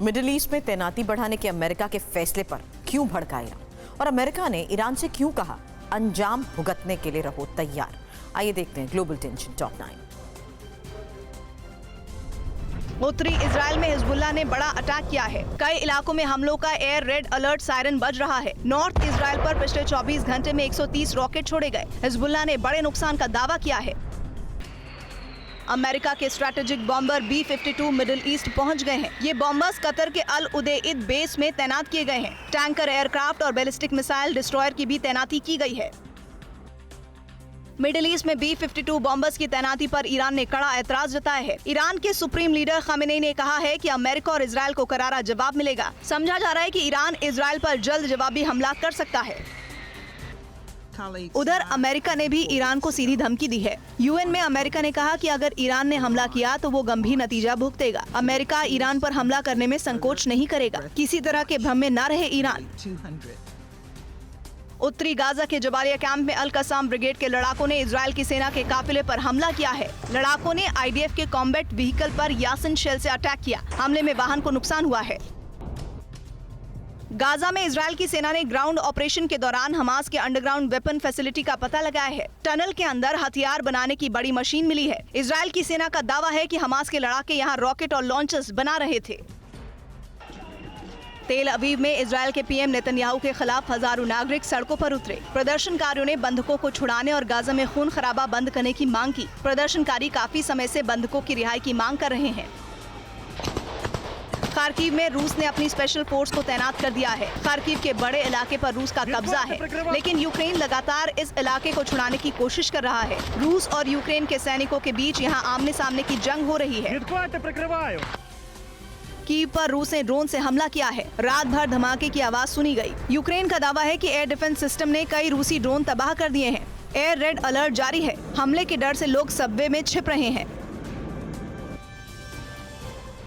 Middle east में तैनाती बढ़ाने के अमेरिका के फैसले पर क्यों भड़का ईरान, और अमेरिका ने ईरान से क्यों कहा अंजाम भुगतने के लिए रहो तैयार। आइए देखते हैं ग्लोबल टेंशन टॉप 9। उत्तरी इजराइल में हिजबुल्लाह ने बड़ा अटैक किया है। कई इलाकों में हमलों का एयर रेड अलर्ट सायरन बज रहा है। नॉर्थ इजराइल पर पिछले 24 घंटे में 130 रॉकेट छोड़े गए। हिजबुल्लाह ने बड़े नुकसान का दावा किया है। अमेरिका के strategic bomber B-52 middle east पहुंच गए हैं। ये बॉम्बर्स कतर के अल उदेइद बेस में तैनात किए गए हैं। टैंकर, एयरक्राफ्ट और बैलिस्टिक मिसाइल डिस्ट्रॉयर की भी तैनाती की गई है। मिडिल ईस्ट में B-52 बॉम्बर्स की तैनाती पर ईरान ने कड़ा ऐतराज जताया है। ईरान के सुप्रीम लीडर खमेनेई ने कहा है कि अमेरिका और इजराइल को करारा जवाब मिलेगा। समझा जा रहा है कि ईरान इजराइल पर जल्द जवाबी हमला कर सकता है। उधर अमेरिका ने भी ईरान को सीधी धमकी दी है। यूएन में अमेरिका ने कहा कि अगर ईरान ने हमला किया तो वो गंभीर नतीजा भुगतेगा। अमेरिका ईरान पर हमला करने में संकोच नहीं करेगा। किसी तरह के भ्रम में न रहे ईरान। उत्तरी गाजा के जबालिया कैंप में अल कसाम ब्रिगेड के लड़ाकों ने इजराइल की सेना के काफिले पर हमला किया है। लड़ाकों ने आईडीएफ के कॉम्बैट व्हीकल पर यासिन शेल से अटैक किया। हमले में वाहन को नुकसान हुआ है। गाजा में इजराइल की सेना ने ग्राउंड ऑपरेशन के दौरान हमास के अंडरग्राउंड वेपन फैसिलिटी का पता लगाया है। टनल के अंदर हथियार बनाने की बड़ी मशीन मिली है। इजराइल की सेना का दावा है कि हमास के लड़ाके यहां रॉकेट और लॉन्चर्स बना रहे थे। तेल अवीव में इजराइल के पीएम नेतन्याहू के खिलाफ हजारों नागरिक सड़कों पर उतरे। प्रदर्शनकारियों ने बंधकों को छुड़ाने और गाजा में खून खराबा बंद करने की मांग की। प्रदर्शनकारी काफी समय से बंधकों की रिहाई की मांग कर रहे हैं। खार्किव में रूस ने अपनी स्पेशल फोर्स को तैनात कर दिया है। खार्किव के बड़े इलाके पर रूस का कब्जा है, लेकिन यूक्रेन लगातार इस इलाके को छुड़ाने की कोशिश कर रहा है। रूस और यूक्रेन के सैनिकों के बीच यहां आमने सामने की जंग हो रही है। कीव पर रूस ने ड्रोन से हमला किया है। रात भर धमाके की आवाज सुनी गई। यूक्रेन का दावा है कि एयर डिफेंस सिस्टम ने कई रूसी ड्रोन तबाह कर दिए हैं। एयर रेड अलर्ट जारी है। हमले के डर से लोग सबवे में छिप रहे हैं।